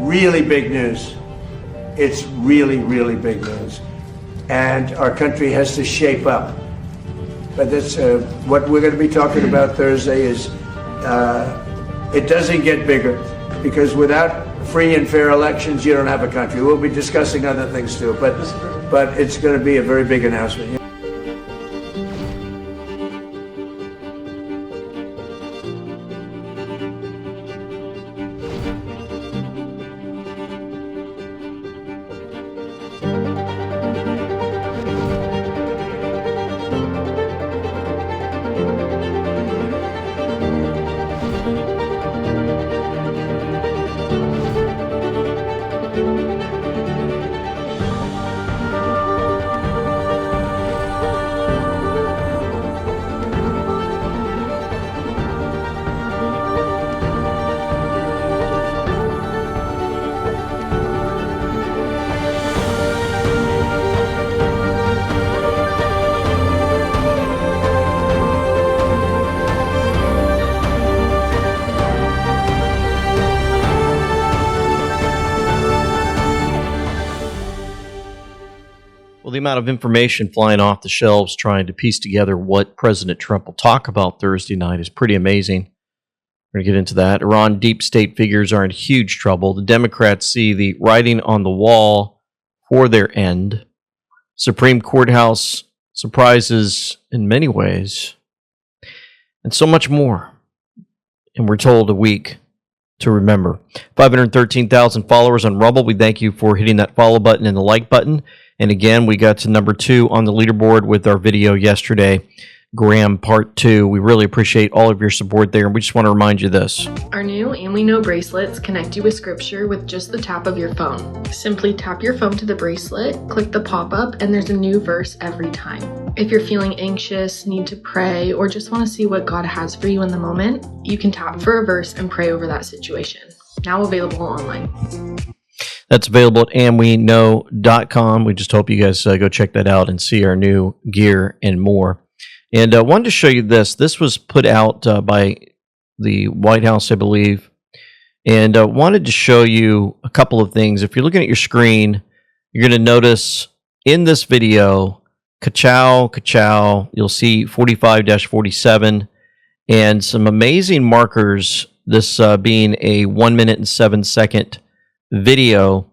really big news. It's really, really big news. And our country has to shape up. But that's what we're going to be talking about Thursday is it doesn't get bigger, because without free and fair elections, you don't have a country. We'll be discussing other things too, but it's going to be a very big announcement. The amount of information flying off the shelves trying to piece together what President Trump will talk about Thursday night is pretty amazing. We're going to get into that. Iran deep state figures are in huge trouble. The Democrats see the writing on the wall for their end. Supreme Courthouse surprises in many ways. And so much more. And we're told a week to remember. 513,000 followers on Rumble. We thank you for hitting that follow button and the like button. And again, we got to number 2 on the leaderboard with our video yesterday, Graham Part 2. We really appreciate all of your support there, and we just want to remind you this. Our new And We Know bracelets connect you with scripture with just the tap of your phone. Simply tap your phone to the bracelet, click the pop-up, and there's a new verse every time. If you're feeling anxious, need to pray, or just want to see what God has for you in the moment, you can tap for a verse and pray over that situation. Now available online. That's available at andweknow.com. We just hope you guys go check that out and see our new gear and more. And I wanted to show you this. This was put out by the White House, I believe. And I wanted to show you a couple of things. If you're looking at your screen, you're going to notice in this video, ka-chow, ka-chow, you'll see 45-47 and some amazing markers, this being a 1 minute and 7 second video,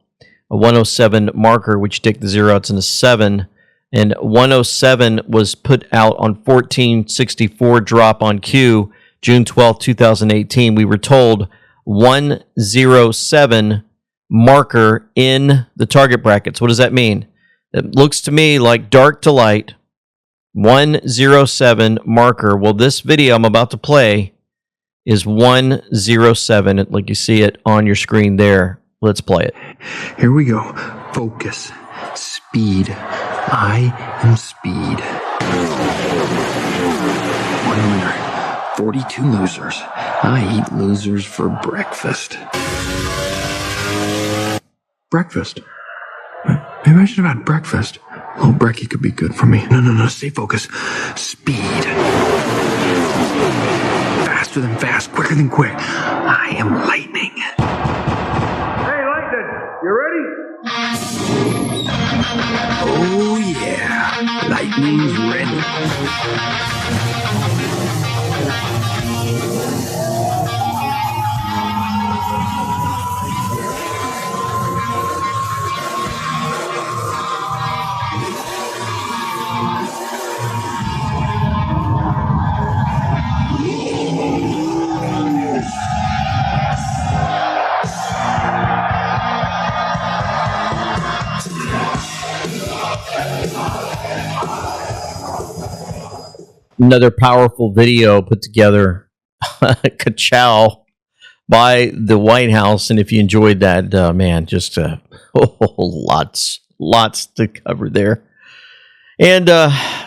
a 107 marker, which take the 0 outs and a 7, and 107 was put out on 1464 drop on Q, June 12th, 2018. We were told 107 marker in the target brackets. What does that mean? It looks to me like dark to light, 107 marker. Well, this video I'm about to play is 107, like you see it on your screen there. Let's play it. Here we go. Focus. Speed. I am speed. 1 winner. 42 losers. I eat losers for breakfast. Breakfast? Maybe I should have had breakfast. Oh, brekkie could be good for me. No. Stay focused. Speed. Faster than fast. Quicker than quick. I am lightning. You ready? Oh yeah, lightning's ready. Another powerful video put together, ka-chow, by the White House. And if you enjoyed that, man, just lots to cover there. And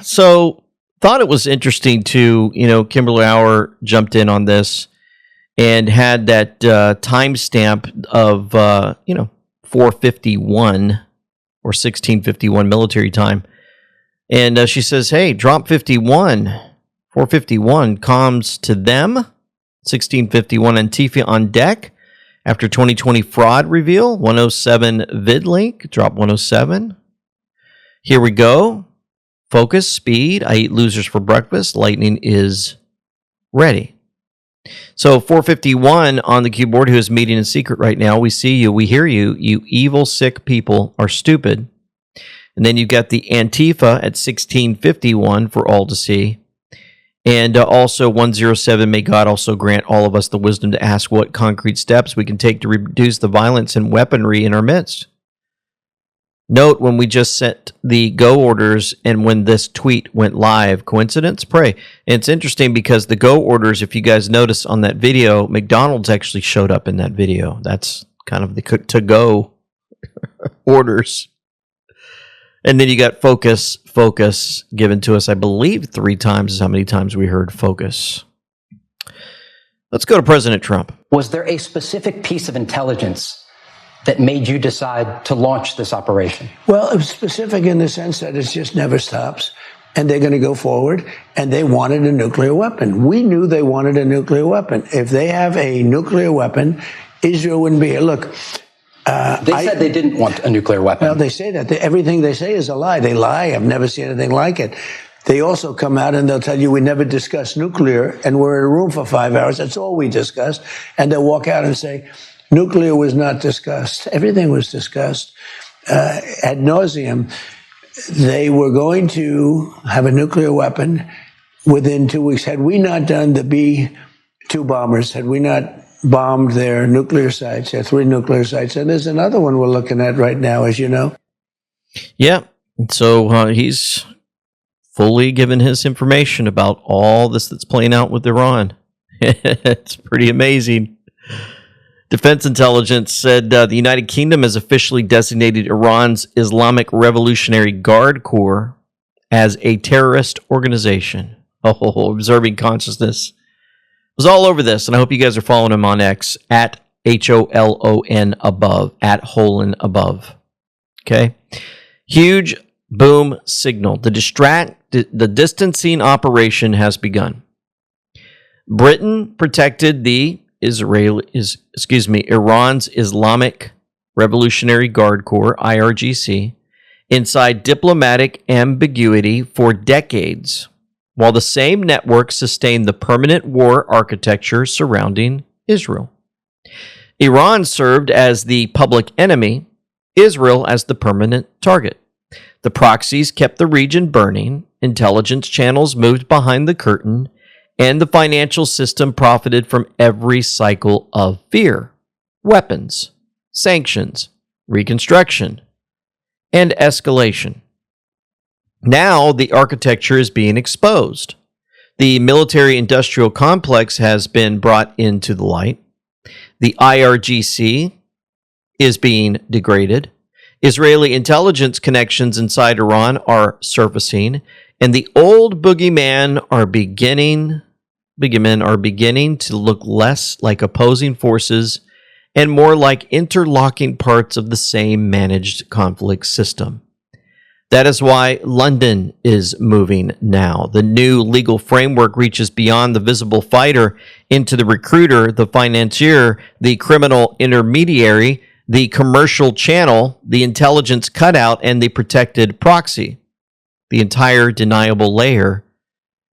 so thought it was interesting to, Kimberly Hour jumped in on this and had that timestamp of, 4:51 or 16:51 military time. And she says, hey, drop 51, 4:51, comms to them, 16:51, Antifa on deck. After 2020 fraud reveal, 107 vid link, drop 107. Here we go. Focus, speed. I eat losers for breakfast. Lightning is ready. So 451 on the keyboard, who is meeting in secret right now. We see you. We hear you. You evil, sick people are stupid. And then you got the Antifa at 1651 for all to see. And also 107, may God also grant all of us the wisdom to ask what concrete steps we can take to reduce the violence and weaponry in our midst. Note when we just sent the go orders and when this tweet went live. Coincidence? Pray. And it's interesting because the go orders, if you guys notice on that video, McDonald's actually showed up in that video. That's kind of the to-go orders. And then you got focus given to us, I believe 3 times is how many times we heard focus. Let's go to President Trump. Was there a specific piece of intelligence that made you decide to launch this operation? Well, it was specific in the sense that it just never stops, and they're going to go forward, and they wanted a nuclear weapon. We knew they wanted a nuclear weapon. If they have a nuclear weapon, Israel wouldn't be here. Look, they said they didn't want a nuclear weapon. Well, they say that. Everything they say is a lie. They lie. I've never seen anything like it. They also come out and they'll tell you we never discussed nuclear, and we're in a room for 5 hours. That's all we discussed. And they'll walk out and say, nuclear was not discussed. Everything was discussed ad nauseum. They were going to have a nuclear weapon within 2 weeks. Had we not done the B-2 bombers, had we not bombed their nuclear sites, their 3 nuclear sites, and there's another one we're looking at right now, as you know. Yeah, so he's fully given his information about all this that's playing out with Iran. It's pretty amazing. Defense intelligence said the United Kingdom has officially designated Iran's Islamic Revolutionary Guard Corps as a terrorist organization. Oh, observing consciousness was all over this, and I hope you guys are following him on X at HOLON above, at Holon above. Okay? Huge boom signal. The distancing operation has begun. Britain protected the Iran's Islamic Revolutionary Guard Corps, IRGC, inside diplomatic ambiguity for decades, while the same network sustained the permanent war architecture surrounding Israel. Iran served as the public enemy, Israel as the permanent target. The proxies kept the region burning, intelligence channels moved behind the curtain, and the financial system profited from every cycle of fear, weapons, sanctions, reconstruction, and escalation. Now the architecture is being exposed. The military-industrial complex has been brought into the light. The IRGC is being degraded. Israeli intelligence connections inside Iran are surfacing, and the old boogeymen are beginning to look less like opposing forces and more like interlocking parts of the same managed conflict system. That is why London is moving now. The new legal framework reaches beyond the visible fighter into the recruiter, the financier, the criminal intermediary, the commercial channel, the intelligence cutout, and the protected proxy. The entire deniable layer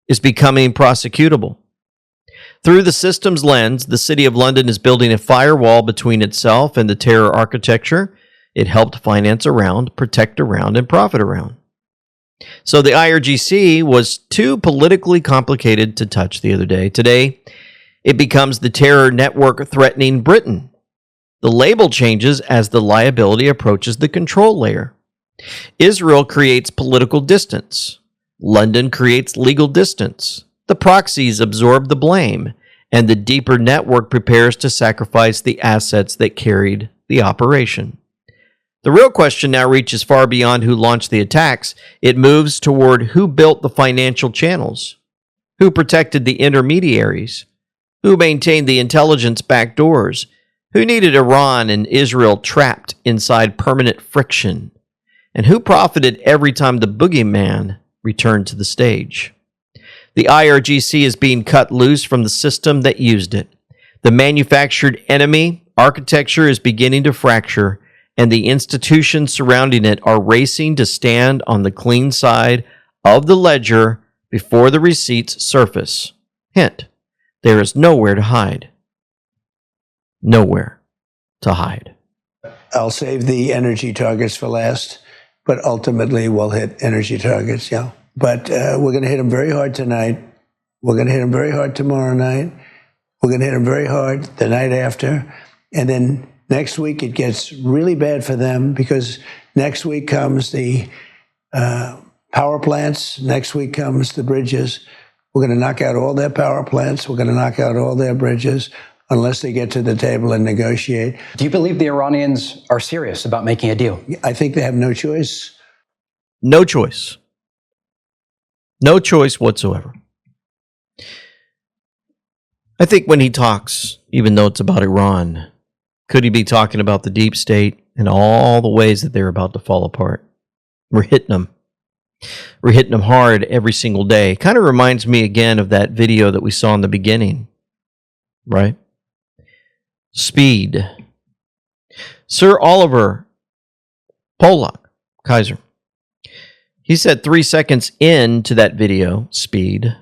is becoming prosecutable. Through the system's lens, the City of London is building a firewall between itself and the terror architecture it helped finance around, protect around, and profit around. So the IRGC was too politically complicated to touch the other day. Today, it becomes the terror network threatening Britain. The label changes as the liability approaches the control layer. Israel creates political distance. London creates legal distance. The proxies absorb the blame, and the deeper network prepares to sacrifice the assets that carried the operation. The real question now reaches far beyond who launched the attacks. It moves toward who built the financial channels, who protected the intermediaries, who maintained the intelligence backdoors, who needed Iran and Israel trapped inside permanent friction, and who profited every time the boogeyman returned to the stage. The IRGC is being cut loose from the system that used it. The manufactured enemy architecture is beginning to fracture, and the institutions surrounding it are racing to stand on the clean side of the ledger before the receipts surface. Hint, there is nowhere to hide. Nowhere to hide. I'll save the energy targets for last, but ultimately we'll hit energy targets, yeah. But we're going to hit them very hard tonight. We're going to hit them very hard tomorrow night. We're going to hit them very hard the night after. And then next week it gets really bad for them because next week comes the power plants. Next week comes the bridges. We're going to knock out all their power plants. We're going to knock out all their bridges unless they get to the table and negotiate. Do you believe the Iranians are serious about making a deal? I think they have no choice. No choice. No choice whatsoever. I think when he talks, even though it's about Iran, could he be talking about the deep state and all the ways that they're about to fall apart? We're hitting them. We're hitting them hard every single day. Kind of reminds me again of that video that we saw in the beginning, right? Speed. Sir Oliver Pollock, Kaiser. He said 3 seconds into that video, speed.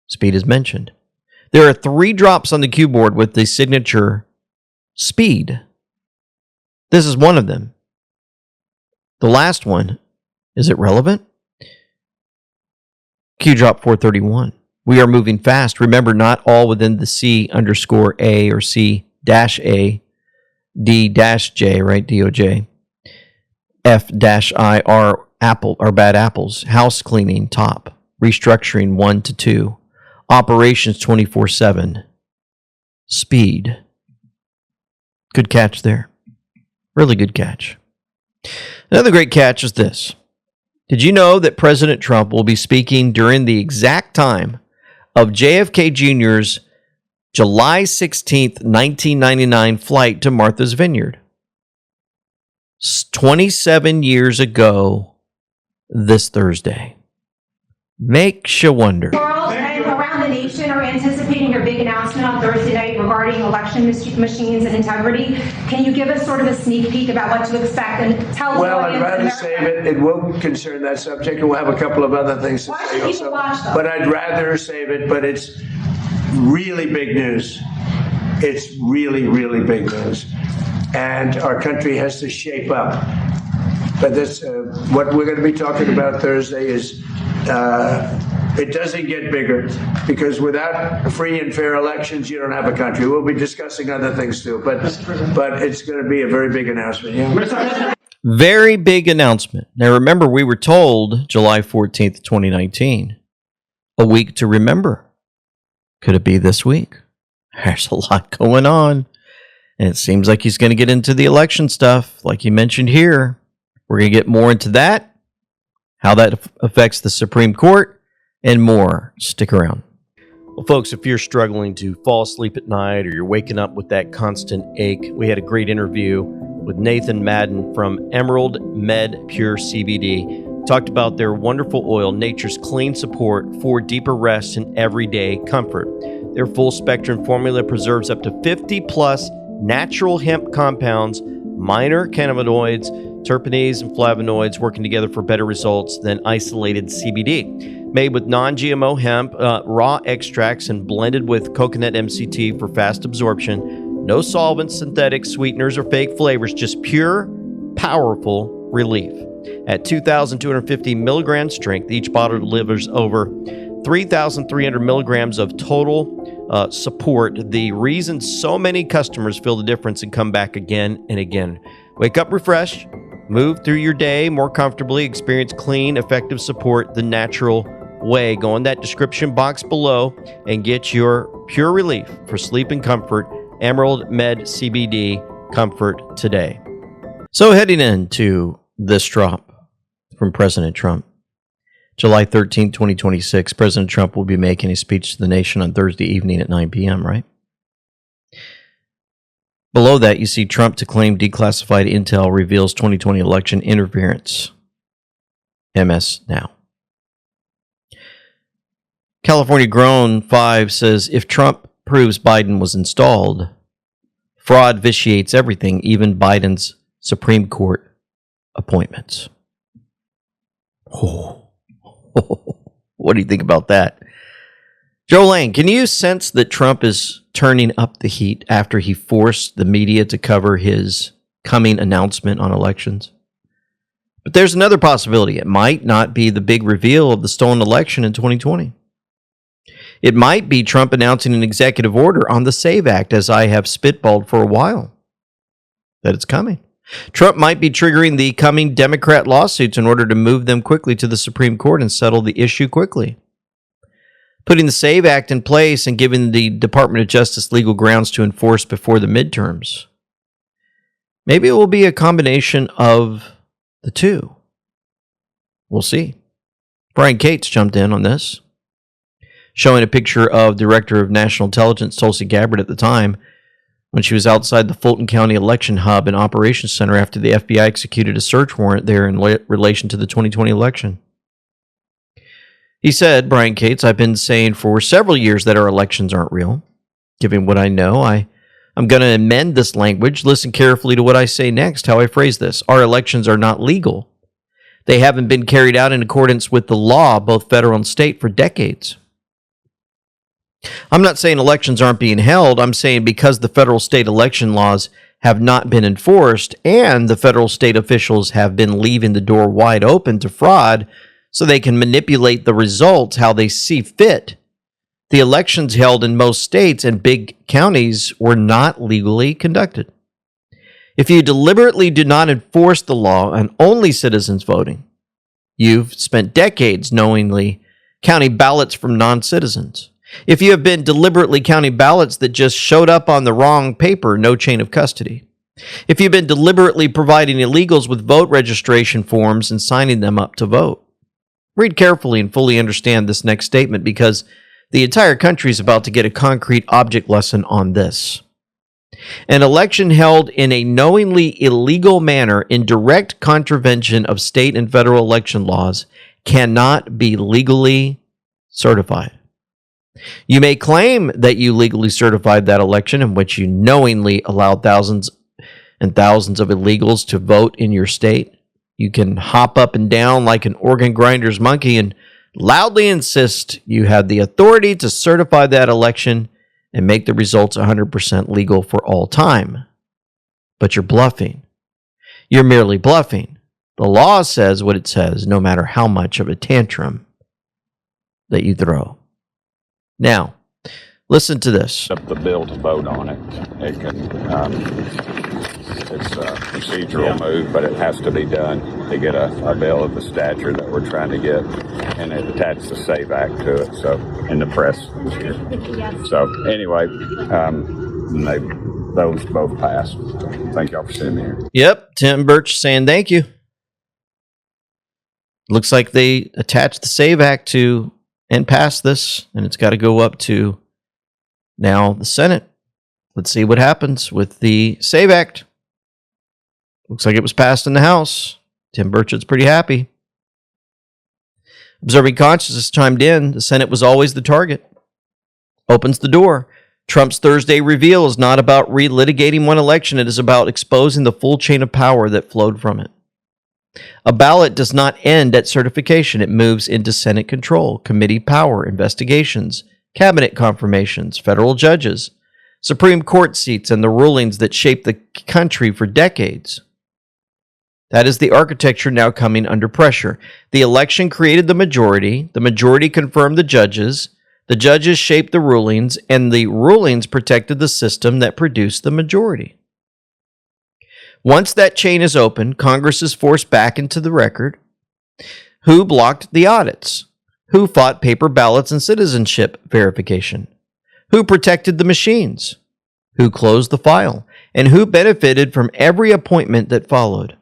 Speed is mentioned. There are 3 drops on the keyboard with the signature speed. This is one of them. The last one, is it relevant? Q drop 431. We are moving fast. Remember, not all within the C_A or C-A, D-J, right? DOJ. F-I are apple or bad apples. House cleaning, top. Restructuring 1 to 2. Operations 24/7. Speed. Good catch there. Really good catch. Another great catch is this. Did you know that President Trump will be speaking during the exact time of JFK Jr.'s July 16th, 1999 flight to Martha's Vineyard? 27 years ago this Thursday. Makes you wonder. And around the nation are anticipating your big announcement on Thursday night regarding election machines and integrity. Can you give us sort of a sneak peek about what to expect and tell Well, the I'd audience? rather save it. It won't concern that subject, and we'll have a couple of other things to Why say should people also. watch, though? But I'd rather save it, but it's really big news. It's really, really big news. And our country has to shape up. But this, what we're going to be talking about Thursday is it doesn't get bigger because without free and fair elections, you don't have a country. We'll be discussing other things too, but it's going to be a very big announcement. Yeah. Very big announcement. Now, remember, we were told July 14th, 2019, a week to remember. Could it be this week? There's a lot going on. And it seems like he's going to get into the election stuff, like you mentioned here. We're going to get more into that, how that affects the Supreme Court, and more. Stick around. Well, folks, if you're struggling to fall asleep at night or you're waking up with that constant ache, we had a great interview with Nathan Madden from Emerald Med Pure CBD. Talked about their wonderful oil, nature's clean support for deeper rest and everyday comfort. Their full spectrum formula preserves up to 50 plus natural hemp compounds, minor cannabinoids, terpenes, and flavonoids working together for better results than isolated CBD. Made with non-GMO hemp, raw extracts, and blended with coconut MCT for fast absorption. No solvents, synthetic sweeteners, or fake flavors, just pure, powerful relief. At 2,250 milligram strength, each bottle delivers over 3,300 milligrams of total support. The reason so many customers feel the difference and come back again and again. Wake up refreshed, move through your day more comfortably, experience clean, effective support the natural way. Go in that description box below and get your pure relief for sleep and comfort. Emerald Med CBD Comfort today. So heading into this drop from President Trump. July 13, 2026, President Trump will be making a speech to the nation on Thursday evening at 9 p.m., right? Below that, you see Trump to claim declassified intel reveals 2020 election interference. MS now. California Grown 5 says, if Trump proves Biden was installed, fraud vitiates everything, even Biden's Supreme Court appointments. Oh. What do you think about that? Joe Lane, can you sense that Trump is turning up the heat after he forced the media to cover his coming announcement on elections? But there's another possibility. It might not be the big reveal of the stolen election in 2020. It might be Trump announcing an executive order on the SAVE Act, as I have spitballed for a while, that it's coming. Trump might be triggering the coming Democrat lawsuits in order to move them quickly to the Supreme Court and settle the issue quickly. Putting the SAVE Act in place and giving the Department of Justice legal grounds to enforce before the midterms. Maybe it will be a combination of the two. We'll see. Brian Cates jumped in on this, showing a picture of Director of National Intelligence Tulsi Gabbard at the time when she was outside the Fulton County Election Hub and Operations Center after the FBI executed a search warrant there in relation to the 2020 election. He said, Brian Cates, I've been saying for several years that our elections aren't real. Given what I know, I'm going to amend this language. Listen carefully to what I say next, how I phrase this. Our elections are not legal. They haven't been carried out in accordance with the law, both federal and state, for decades. I'm not saying elections aren't being held. I'm saying because the federal state election laws have not been enforced and the federal state officials have been leaving the door wide open to fraud so they can manipulate the results how they see fit. The elections held in most states and big counties were not legally conducted. If you deliberately do not enforce the law on only citizens voting, you've spent decades knowingly counting ballots from non-citizens. If you have been deliberately counting ballots that just showed up on the wrong paper, no chain of custody. If you've been deliberately providing illegals with vote registration forms and signing them up to vote. Read carefully and fully understand this next statement because the entire country is about to get a concrete object lesson on this. An election held in a knowingly illegal manner in direct contravention of state and federal election laws cannot be legally certified. You may claim that you legally certified that election in which you knowingly allowed thousands and thousands of illegals to vote in your state. You can hop up and down like an organ grinder's monkey and loudly insist you had the authority to certify that election and make the results 100% legal for all time. But you're bluffing. You're merely bluffing. The law says what it says, no matter how much of a tantrum that you throw. Now, listen to this. Up the bill to vote on it. It can, it's a procedural move, but it has to be done to get a bill of the stature that we're trying to get, and it attached the SAVE Act to it. So in the press this year. So anyway, those both passed. So thank y'all for sitting here. Yep, Tim Birch saying thank you. Looks like they attached the SAVE Act to and passed this, and it's got to go up to now the Senate. Let's see what happens with the SAVE Act. Looks like it was passed in the House. Tim Burchett's pretty happy. Observing Consciousness chimed in. The Senate was always the target. Opens the door. Trump's Thursday reveal is not about relitigating one election. It is about exposing the full chain of power that flowed from it. A ballot does not end at certification. It moves into Senate control, committee power, investigations, cabinet confirmations, federal judges, Supreme Court seats, and the rulings that shape the country for decades. That is the architecture now coming under pressure. The election created the majority confirmed the judges shaped the rulings, and the rulings protected the system that produced the majority. Once that chain is open, Congress is forced back into the record. Who blocked the audits? Who fought paper ballots and citizenship verification? Who protected the machines? Who closed the file? And who benefited from every appointment that followed?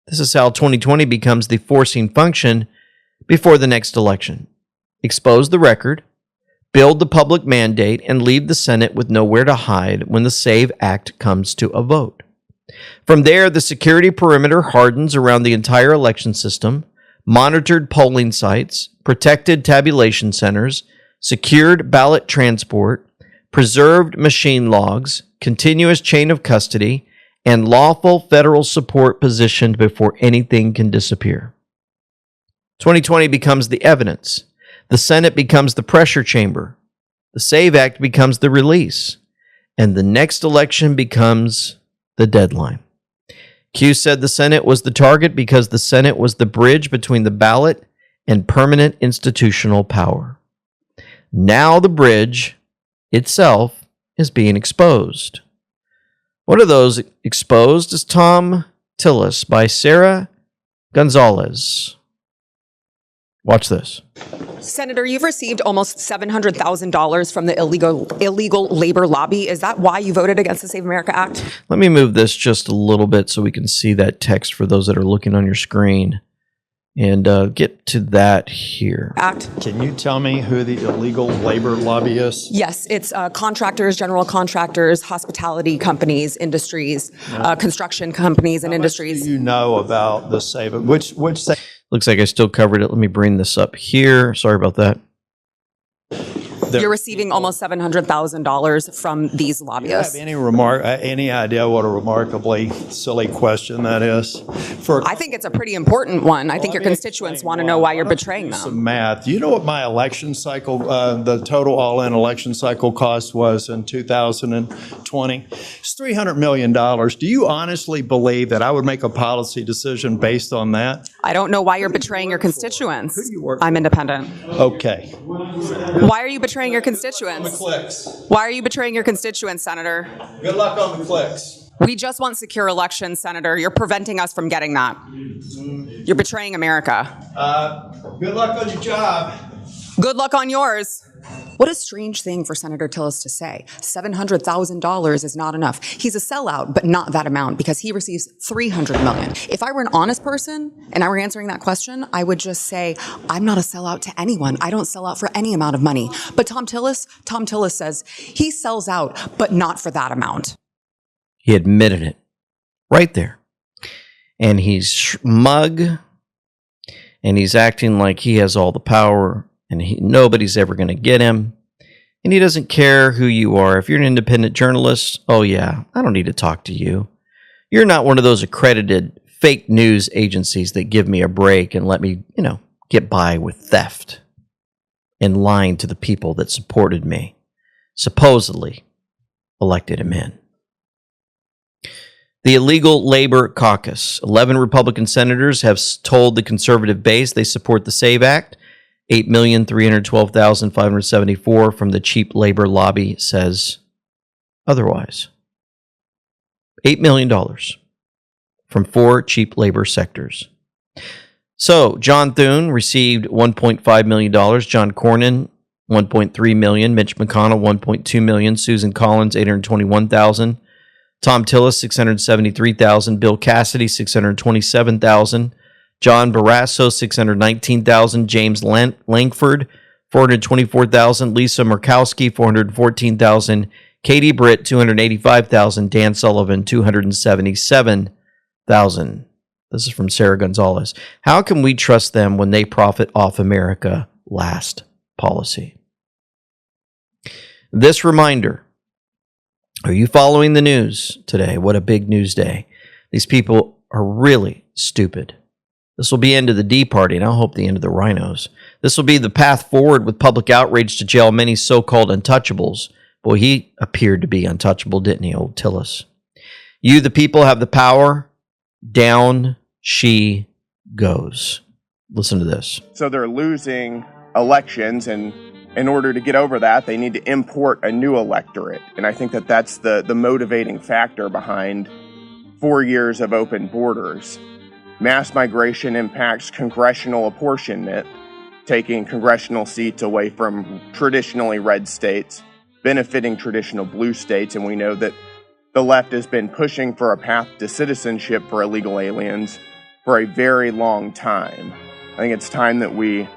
This is how 2020 becomes the forcing function before the next election. Expose the record, build the public mandate, and leave the Senate with nowhere to hide when the SAVE Act comes to a vote. From there, the security perimeter hardens around the entire election system, monitored polling sites, protected tabulation centers, secured ballot transport, preserved machine logs, continuous chain of custody, and lawful federal support positioned before anything can disappear. 2020 becomes the evidence. The Senate becomes the pressure chamber. The SAVE Act becomes the release. And the next election becomes the deadline. Q said the Senate was the target because the Senate was the bridge between the ballot and permanent institutional power. Now the bridge itself is being exposed. One of those exposed is Tom Tillis by Sarah Gonzalez. Watch this. Senator, you've received almost $700,000 from the illegal labor lobby. Is that why you voted against the Save America Act? Let me move this just a little bit so we can see that text for those that are looking on your screen. And get to that here. Act. Can you tell me who the illegal labor lobby is? Yes, it's contractors, general contractors, hospitality companies, industries, construction companies and industries. Do you know about the Save? Which Looks like I still covered it. Let me bring this up here. Sorry about that. You're receiving almost $700,000 from these Do you lobbyists. have any idea what a remarkably silly question that is? I think it's a pretty important one. I think your constituents want to know why you're betraying them. Some math. Do you know what my election cycle, the total all-in election cycle cost was in 2020? It's $300 million. Do you honestly believe that I would make a policy decision based on that? I don't know why you're betraying your constituents. I'm independent. Okay. Why are you betraying your constituents? Clicks. Why are you betraying your constituents, Senator? Good luck on the clicks. We just want secure elections, Senator. You're preventing us from getting that. You're betraying America. Good luck on your job. Good luck on yours. What a strange thing for Senator Tillis to say. $700,000 is not enough. He's a sellout, but not that amount because he receives $300 million. If I were an honest person and I were answering that question, I would just say, I'm not a sellout to anyone. I don't sell out for any amount of money. But Tom Tillis says he sells out, but not for that amount. He admitted it right there. And he's smug, and he's acting like he has all the power, and nobody's ever going to get him. And he doesn't care who you are. If you're an independent journalist, oh yeah, I don't need to talk to you. You're not one of those accredited fake news agencies that give me a break and let me, get by with theft and lying to the people that supported me, supposedly elected him in. The Illegal Labor Caucus. 11 Republican senators have told the conservative base they support the SAVE Act. 8,312,574 from the cheap labor lobby says otherwise. $8 million from 4 cheap labor sectors. So, John Thune received $1.5 million. John Cornyn, $1.3 million. Mitch McConnell, $1.2 million. Susan Collins, $821,000. Tom Tillis, $673,000. Bill Cassidy, $627,000. John Barrasso, $619,000. James Langford, $424,000. Lisa Murkowski, $414,000. Katie Britt, $285,000. Dan Sullivan, $277,000. This is from Sarah Gonzalez. How can we trust them when they profit off America? Last policy. This reminder. Are you following the news today? What a big news day. These people are really stupid. This will be end of the D Party, and I hope the end of the rhinos. This will be the path forward with public outrage to jail many so-called untouchables. Boy, he appeared to be untouchable, didn't he, old Tillis? You, the people, have the power. Down she goes. Listen to this. So they're losing elections, and in order to get over that, they need to import a new electorate. And I think that that's the motivating factor behind 4 years of open borders. Mass migration impacts congressional apportionment, taking congressional seats away from traditionally red states, benefiting traditional blue states. And we know that the left has been pushing for a path to citizenship for illegal aliens for a very long time. I think it's time that we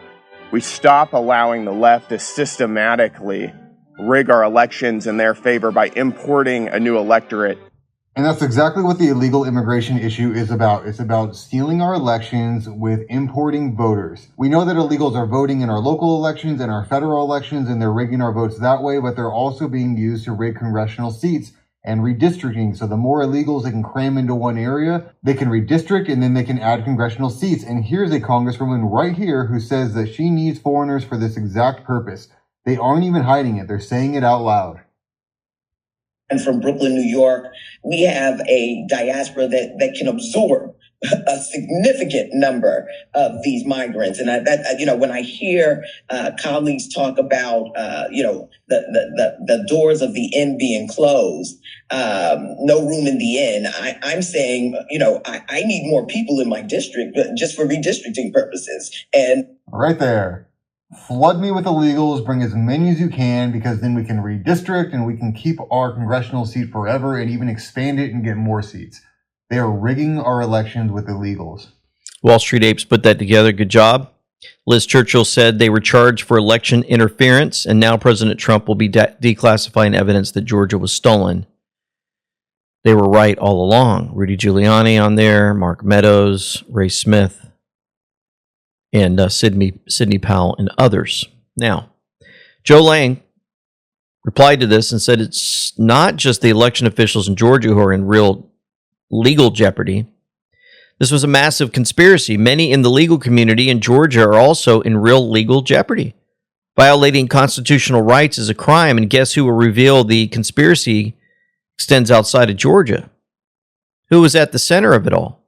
stop allowing the left to systematically rig our elections in their favor by importing a new electorate And that's exactly what the illegal immigration issue is about. It's about stealing our elections with importing voters. We know that illegals are voting in our local elections and our federal elections, and they're rigging our votes that way, but they're also being used to rig congressional seats and redistricting. So the more illegals they can cram into one area, they can redistrict and then they can add congressional seats. And here's a congresswoman right here who says that she needs foreigners for this exact purpose. They aren't even hiding it. They're saying it out loud. And from Brooklyn, New York, we have a diaspora that can absorb a significant number of these migrants. And when I hear colleagues talk about, the doors of the inn being closed, no room in the inn, I'm saying, I need more people in my district just for redistricting purposes. And right there. Flood me with illegals, bring as many as you can, because then we can redistrict and we can keep our congressional seat forever and even expand it and get more seats. They are rigging our elections with illegals. Wall Street Apes put that together. Good job. Liz Churchill said they were charged for election interference, and now President Trump will be declassifying evidence that Georgia was stolen. They were right all along. Rudy Giuliani on there, Mark Meadows, Ray Smith, and Sidney Powell and others. Now, Joe Lang replied to this and said it's not just the election officials in Georgia who are in real legal jeopardy. This was a massive conspiracy. Many in the legal community in Georgia are also in real legal jeopardy. Violating constitutional rights is a crime, and guess who will reveal the conspiracy extends outside of Georgia? Who was at the center of it all?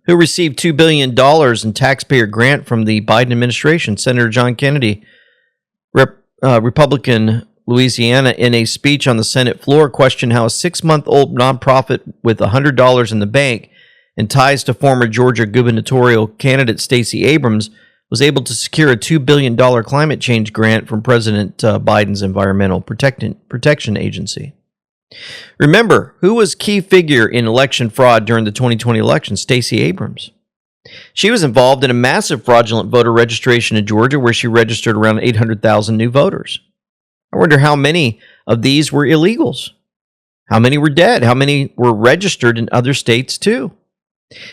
Who received $2 billion in taxpayer grant from the Biden administration? Senator John Kennedy, Republican Louisiana, in a speech on the Senate floor, questioned how a 6-month-old nonprofit with $100 in the bank and ties to former Georgia gubernatorial candidate Stacey Abrams was able to secure a $2 billion climate change grant from President Biden's Environmental Protection Agency. Remember, who was key figure in election fraud during the 2020 election? Stacey Abrams. She was involved in a massive fraudulent voter registration in Georgia where she registered around 800,000 new voters. I wonder how many of these were illegals. How many were dead? How many were registered in other states too?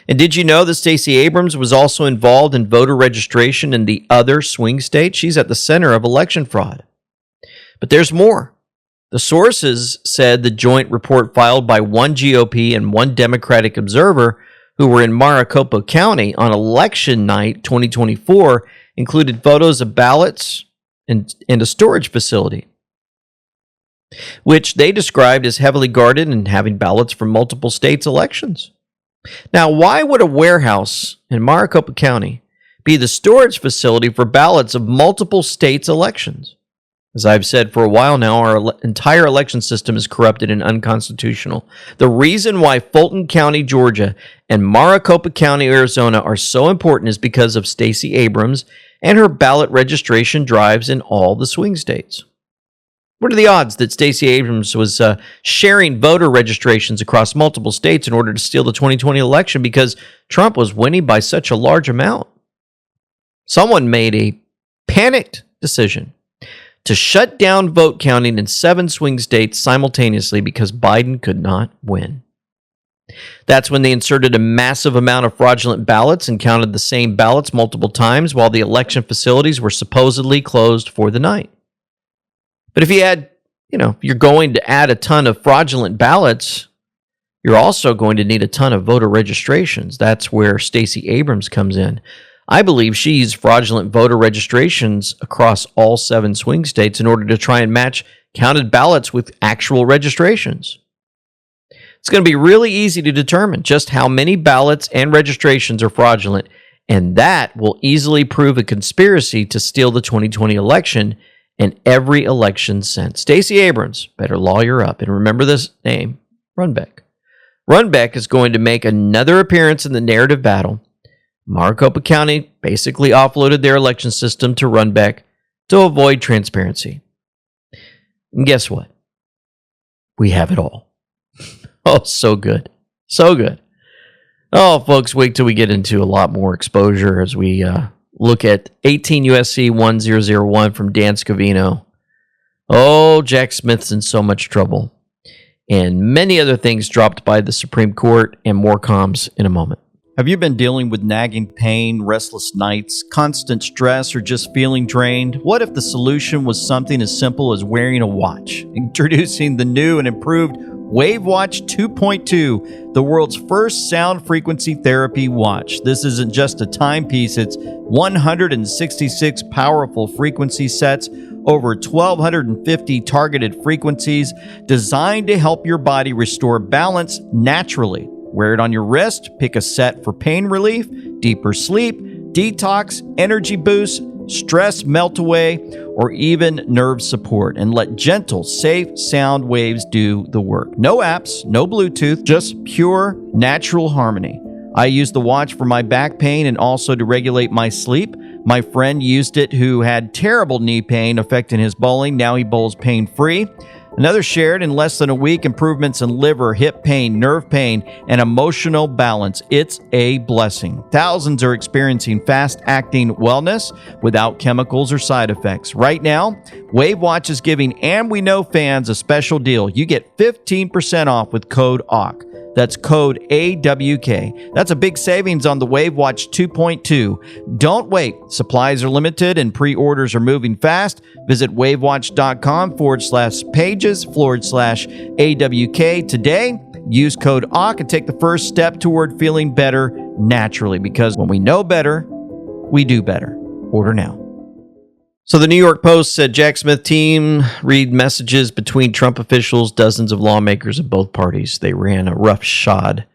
And did you know that Stacey Abrams was also involved in voter registration in the other swing states? She's at the center of election fraud. But there's more. The sources said the joint report filed by one GOP and one Democratic observer who were in Maricopa County on election night 2024 included photos of ballots and a storage facility, which they described as heavily guarded and having ballots from multiple states' elections. Now, why would a warehouse in Maricopa County be the storage facility for ballots of multiple states' elections? As I've said for a while now, our entire election system is corrupted and unconstitutional. The reason why Fulton County, Georgia, and Maricopa County, Arizona are so important is because of Stacey Abrams and her ballot registration drives in all the swing states. What are the odds that Stacey Abrams was sharing voter registrations across multiple states in order to steal the 2020 election because Trump was winning by such a large amount? Someone made a panicked decision to shut down vote counting in 7 swing states simultaneously because Biden could not win. That's when they inserted a massive amount of fraudulent ballots and counted the same ballots multiple times while the election facilities were supposedly closed for the night. But if you're going to add a ton of fraudulent ballots, you're also going to need a ton of voter registrations. That's where Stacey Abrams comes in. I believe she used fraudulent voter registrations across all 7 swing states in order to try and match counted ballots with actual registrations. It's going to be really easy to determine just how many ballots and registrations are fraudulent, and that will easily prove a conspiracy to steal the 2020 election and every election since. Stacey Abrams, better lawyer up. And remember this name, Runbeck. Runbeck is going to make another appearance in the narrative battle. Maricopa County basically offloaded their election system to Runbeck to avoid transparency. And guess what? We have it all. Oh, so good. So good. Oh, folks, wait till we get into a lot more exposure as we look at 18 USC 1001 from Dan Scavino. Oh, Jack Smith's in so much trouble. and many other things dropped by the Supreme Court, and more comms in a moment. Have you been dealing with nagging pain, restless nights, constant stress, or just feeling drained? What if the solution was something as simple as wearing a watch? Introducing the new and improved WaveWatch 2.2, the world's first sound frequency therapy watch. This isn't just a timepiece, it's 166 powerful frequency sets, over 1,250 targeted frequencies designed to help your body restore balance naturally. Wear it on your wrist, pick a set for pain relief, deeper sleep, detox, energy boost, stress melt away, or even nerve support, and let gentle, safe sound waves do the work. No apps, no Bluetooth, just pure natural harmony. I use the watch for my back pain and also to regulate my sleep. My friend used it who had terrible knee pain affecting his bowling. Now he bowls pain-free. Another shared in less than a week improvements in liver, hip pain, nerve pain, and emotional balance. It's a blessing. Thousands are experiencing fast-acting wellness without chemicals or side effects. Right now, WaveWatch is giving And We Know fans a special deal. You get 15% off with code AWK. That's code AWK. That's a big savings on the WaveWatch 2.2. Don't wait. Supplies are limited and pre-orders are moving fast. Visit wavewatch.com/pages/AWK today. Use code AWK and take the first step toward feeling better naturally, because when we know better, we do better. Order now. So the New York Post said Jack Smith team read messages between Trump officials, dozens of lawmakers of both parties. They ran roughshod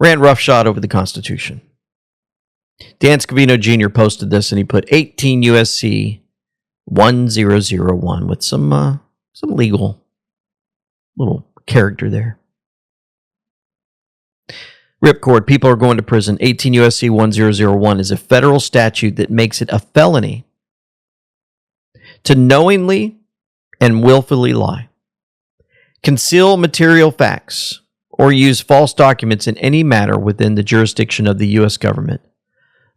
over the Constitution. Dan Scavino Jr. posted this, and he put 18 USC 1001 with some legal little character there. Ripcord, people are going to prison. 18 USC 1001 is a federal statute that makes it a felony to knowingly and willfully lie, conceal material facts, or use false documents in any matter within the jurisdiction of the U.S. government.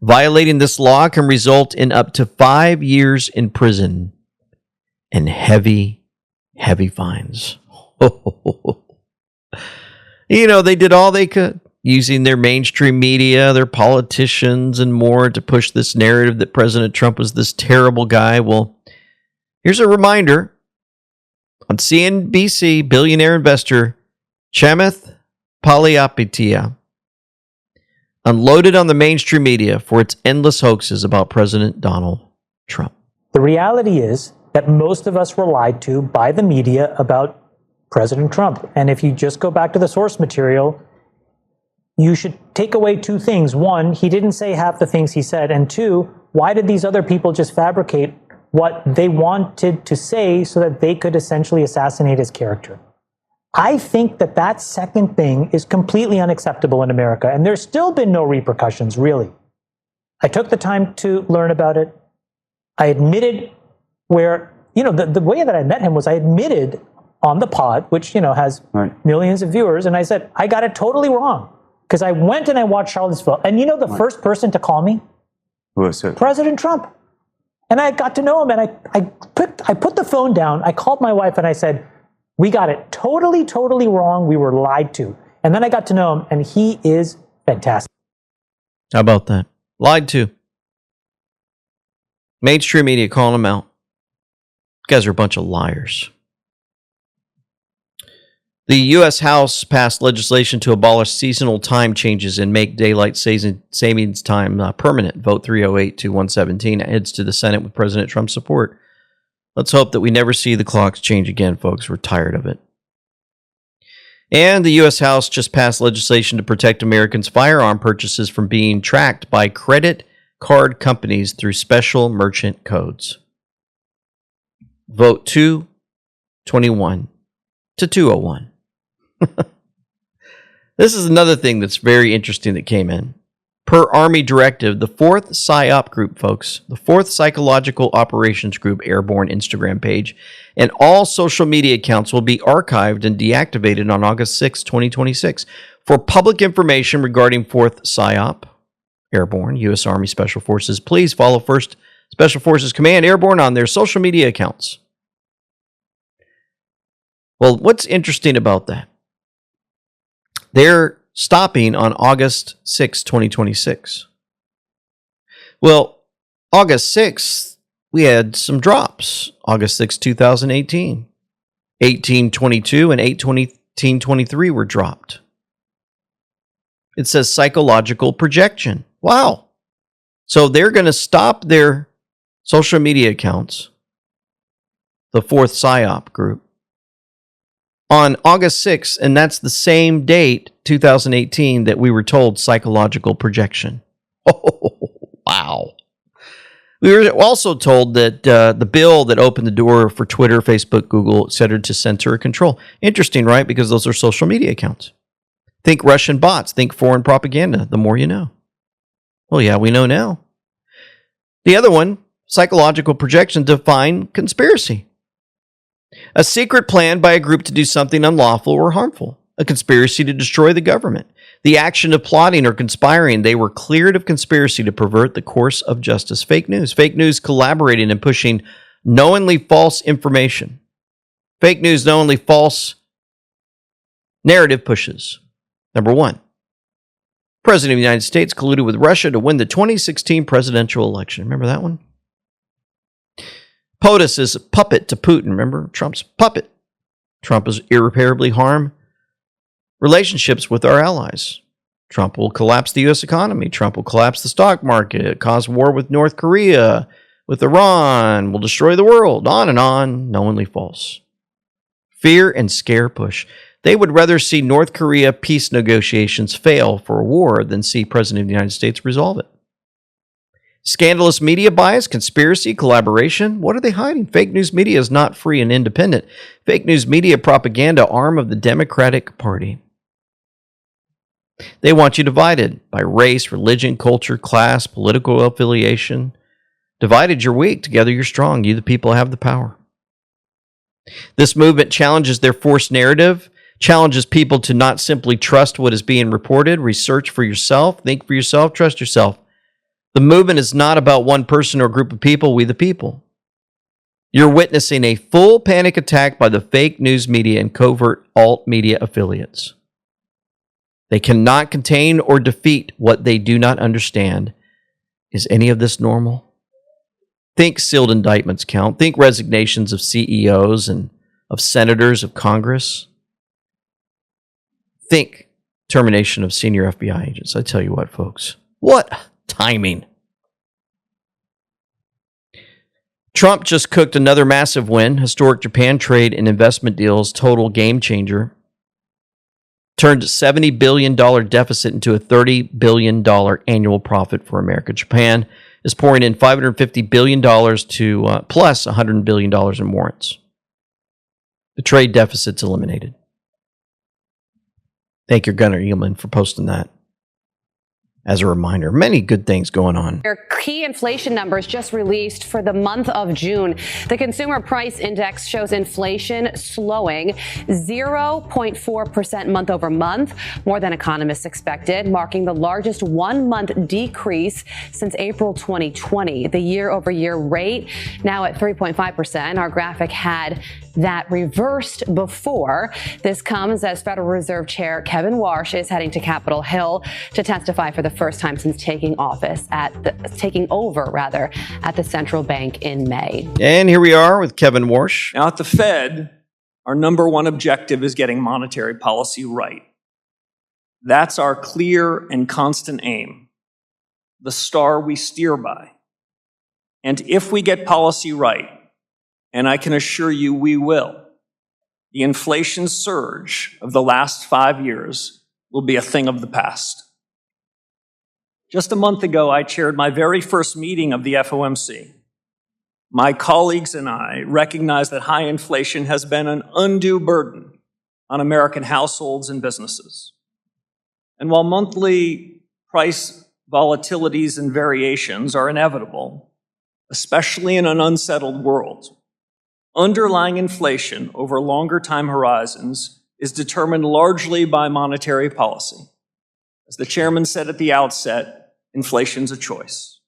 Violating this law can result in up to 5 years in prison and heavy, heavy fines. You know, they did all they could, using their mainstream media, their politicians, and more to push this narrative that President Trump was this terrible guy. Well, here's a reminder. On CNBC, billionaire investor Chamath Palihapitiya unloaded on the mainstream media for its endless hoaxes about President Donald Trump. The reality is that most of us were lied to by the media about President Trump. And if you just go back to the source material, you should take away two things. One, he didn't say half the things he said. And two, why did these other people just fabricate what they wanted to say so that they could essentially assassinate his character? I think that that second thing is completely unacceptable in America, and there's still been no repercussions, really. I took the time to learn about it. I admitted where, the way that I met him was I admitted on the pod, which, has millions of viewers, and I said, I got it totally wrong. Because I went and I watched Charlottesville, and the first person to call me? Who was it? President Trump. And I got to know him, and I put the phone down. I called my wife, and I said, we got it totally, totally wrong. We were lied to. And then I got to know him, and he is fantastic. How about that? Lied to. Mainstream media calling him out. You guys are a bunch of liars. The U.S. House passed legislation to abolish seasonal time changes and make daylight savings time permanent. Vote 308 to 117 heads to the Senate with President Trump's support. Let's hope that we never see the clocks change again, folks. We're tired of it. And the U.S. House just passed legislation to protect Americans' firearm purchases from being tracked by credit card companies through special merchant codes. Vote 221 to 201. This is another thing that's very interesting that came in. Per Army directive, the 4th PSYOP group, folks, the 4th Psychological Operations Group Airborne Instagram page, and all social media accounts will be archived and deactivated on August 6, 2026. For public information regarding 4th PSYOP Airborne, U.S. Army Special Forces, please follow 1st Special Forces Command Airborne on their social media accounts. Well, what's interesting about that? They're stopping on August 6, 2026. Well, August 6th, we had some drops. August 6, 2018. 1822 and 1823 were dropped. It says psychological projection. Wow. So they're going to stop their social media accounts, the fourth PSYOP group, on August 6th, and that's the same date, 2018, that we were told psychological projection. Oh, wow. We were also told that the bill that opened the door for Twitter, Facebook, Google, et cetera, to censor or control. Interesting, right? Because those are social media accounts. Think Russian bots. Think foreign propaganda. The more you know. Well, yeah, we know now. The other one, psychological projection, define conspiracy. A secret plan by a group to do something unlawful or harmful. A conspiracy to destroy the government. The action of plotting or conspiring. They were cleared of conspiracy to pervert the course of justice. Fake news. Fake news collaborating and pushing knowingly false information. Fake news, knowingly false narrative pushes. Number one, President of the United States colluded with Russia to win the 2016 presidential election. Remember that one? POTUS is a puppet to Putin. Remember? Trump's puppet. Trump has irreparably harmed relationships with our allies. Trump will collapse the U.S. economy. Trump will collapse the stock market, cause war with North Korea, with Iran, will destroy the world, on, knowingly false. Fear and scare push. They would rather see North Korea peace negotiations fail for a war than see President of the United States resolve it. Scandalous media bias, conspiracy, collaboration. What are they hiding? Fake news media is not free and independent. Fake news media propaganda arm of the Democratic Party. They want you divided by race, religion, culture, class, political affiliation. Divided, you're weak. Together, you're strong. You, the people, have the power. This movement challenges their forced narrative, challenges people to not simply trust what is being reported, research for yourself, think for yourself, trust yourself. The movement is not about one person or group of people, we the people. You're witnessing a full panic attack by the fake news media and covert alt media affiliates. They cannot contain or defeat what they do not understand. Is any of this normal? Think sealed indictments count. Think resignations of CEOs and of senators of Congress. Think termination of senior FBI agents. I tell you what, folks. What timing. Trump just cooked another massive win. Historic Japan trade and investment deals, total game changer. Turned a $70 billion deficit into a $30 billion annual profit for America. Japan is pouring in $550 billion to plus $100 billion in warrants. The trade deficit's eliminated. Thank you, Gunnar Egelman, for posting that. As a reminder, many good things going on. Key inflation numbers just released for the month of June. The Consumer Price Index shows inflation slowing 0.4% month over month, more than economists expected, marking the largest one-month decrease since April 2020. The year-over-year rate now at 3.5%. Our graphic had that reversed before. This comes as Federal Reserve Chair Kevin Warsh is heading to Capitol Hill to testify for the first time since taking over at the central bank in May. And here we are with Kevin Warsh. Now at the Fed, our number one objective is getting monetary policy right. That's our clear and constant aim, the star we steer by. And if we get policy right, and I can assure you we will, the inflation surge of the last 5 years will be a thing of the past. Just a month ago, I chaired my very first meeting of the FOMC. My colleagues and I recognize that high inflation has been an undue burden on American households and businesses. And while monthly price volatilities and variations are inevitable, especially in an unsettled world, underlying inflation over longer time horizons is determined largely by monetary policy. As the chairman said at the outset, inflation's a choice.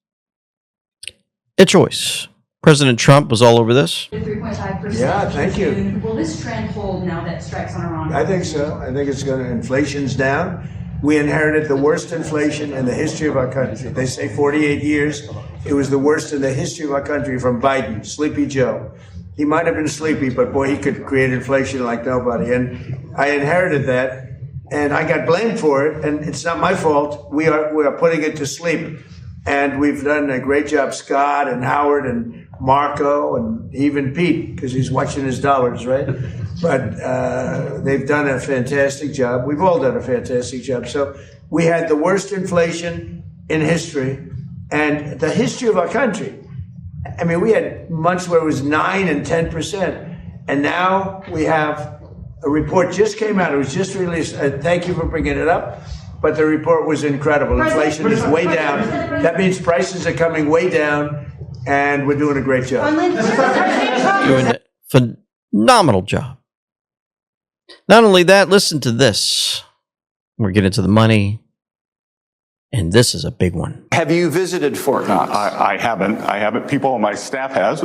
A choice. President Trump was all over this. 3.5%. Yeah, thank you. Will this trend hold now that strikes on Iran? I think so. I think it's going to, inflation's down. We inherited the worst inflation in the history of our country. They say 48 years. It was the worst in the history of our country from Biden, Sleepy Joe. He might have been sleepy, but boy, he could create inflation like nobody. And I inherited that, and I got blamed for it, and it's not my fault. We are putting it to sleep. And we've done a great job, Scott and Howard and Marco and even Pete, because he's watching his dollars, right? But they've done a fantastic job. We've all done a fantastic job. So we had the worst inflation in history and the history of our country. I mean, we had months where it was 9 and 10%. And now we have a report just came out. It was just released. Thank you for bringing it up. But the report was incredible. Inflation is way down. That means prices are coming way down, and we're doing a great job. Doing a phenomenal job. Not only that, listen to this. We're getting to the money, and this is a big one. Have you visited Fort Knox? I haven't. People on my staff has.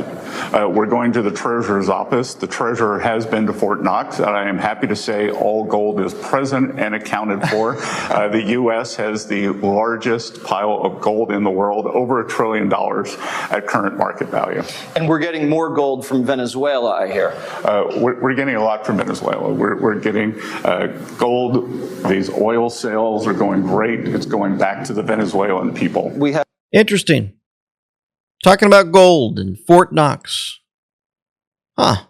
We're going to the treasurer's office. The treasurer has been to Fort Knox, and I am happy to say all gold is present and accounted for. The U.S. has the largest pile of gold in the world, over $1 trillion at current market value. And we're getting more gold from Venezuela, I hear. We're getting a lot from Venezuela. We're getting gold. These oil sales are going great. It's going back to the Venezuelan people. Interesting. Talking about gold in Fort Knox. Huh.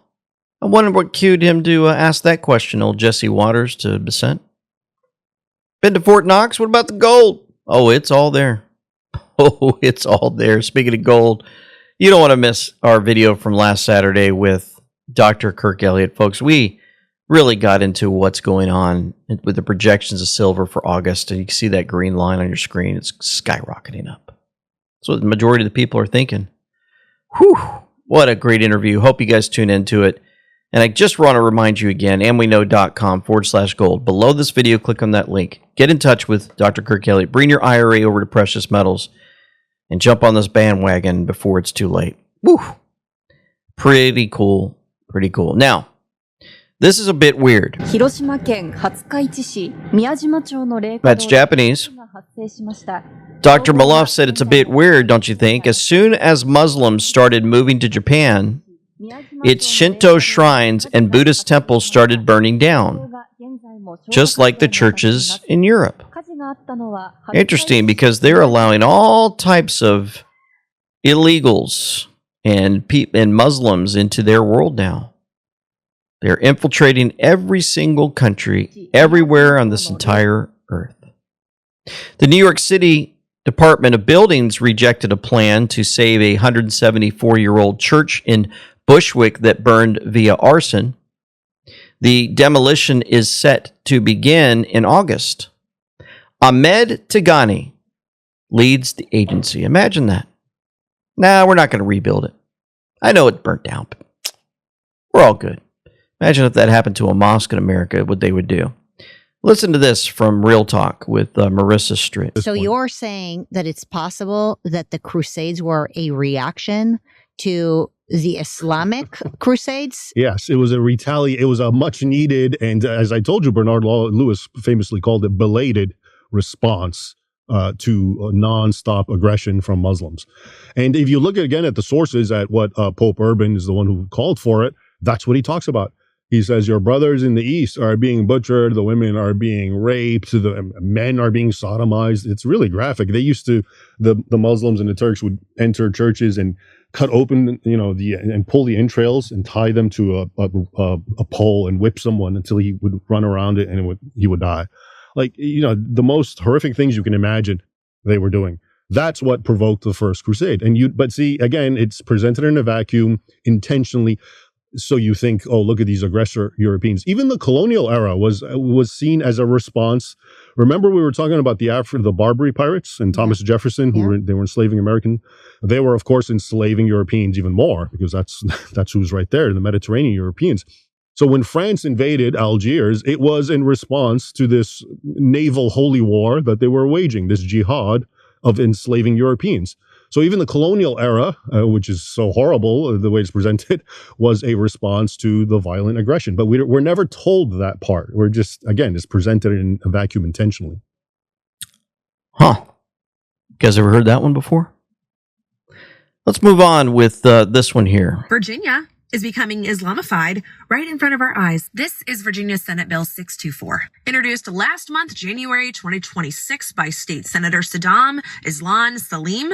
I wonder what cued him to ask that question, old Jesse Waters to Bissent. Been to Fort Knox? What about the gold? Oh, it's all there. Oh, it's all there. Speaking of gold, you don't want to miss our video from last Saturday with Dr. Kirk Elliott, folks. We really got into what's going on with the projections of silver for August. And you can see that green line on your screen. It's skyrocketing up. That's what the majority of the people are thinking. Whew. What a great interview. Hope you guys tune into it. And I just want to remind you again, amweknow.com/gold. Below this video, click on that link. Get in touch with Dr. Kirk Elliott. Bring your IRA over to Precious Metals and jump on this bandwagon before it's too late. Woo. Pretty cool. Pretty cool. Now, this is a bit weird. That's Japanese. Dr. Maloff said it's a bit weird, don't you think? As soon as Muslims started moving to Japan, its Shinto shrines and Buddhist temples started burning down, just like the churches in Europe. Interesting, because they're allowing all types of illegals and Muslims into their world now. They're infiltrating every single country, everywhere on this entire earth. The New York City Department of Buildings rejected a plan to save a 174-year-old church in Bushwick that burned via arson. The demolition is set to begin in August. Ahmed Tigani leads the agency. Imagine that. Nah, we're not going to rebuild it. I know it burnt down, but we're all good. Imagine if that happened to a mosque in America, what they would do. Listen to this from Real Talk with Marissa Stritt. So you're saying that it's possible that the Crusades were a reaction to the Islamic Crusades? Yes, it was it was a much needed, and as I told you, Bernard Lewis famously called it belated response to nonstop aggression from Muslims. And if you look again at the sources, at what Pope Urban is the one who called for it, that's what he talks about. He says, your brothers in the East are being butchered, the women are being raped, the men are being sodomized. It's really graphic. They used to, the Muslims and the Turks would enter churches and cut open, and pull the entrails and tie them to a pole and whip someone until he would run around it and he would die. Like, the most horrific things you can imagine they were doing. That's what provoked the First Crusade. But see, again, it's presented in a vacuum intentionally. So you think, oh, look at these aggressor Europeans. Even the colonial era was seen as a response. Remember, we were talking about the Barbary pirates and Thomas Jefferson, they were enslaving American. They were, of course, enslaving Europeans even more, because that's who's right there, the Mediterranean Europeans. So when France invaded Algiers, it was in response to this naval holy war that they were waging, this jihad of enslaving Europeans. So even the colonial era, which is so horrible, the way it's presented, was a response to the violent aggression. But we're never told that part. We're just, again, it's presented in a vacuum intentionally. Huh. You guys ever heard that one before? Let's move on with this one here. Virginia is becoming Islamified right in front of our eyes. This is Virginia Senate Bill 624, introduced last month, January 2026, by State Senator Saddam Islam Salim,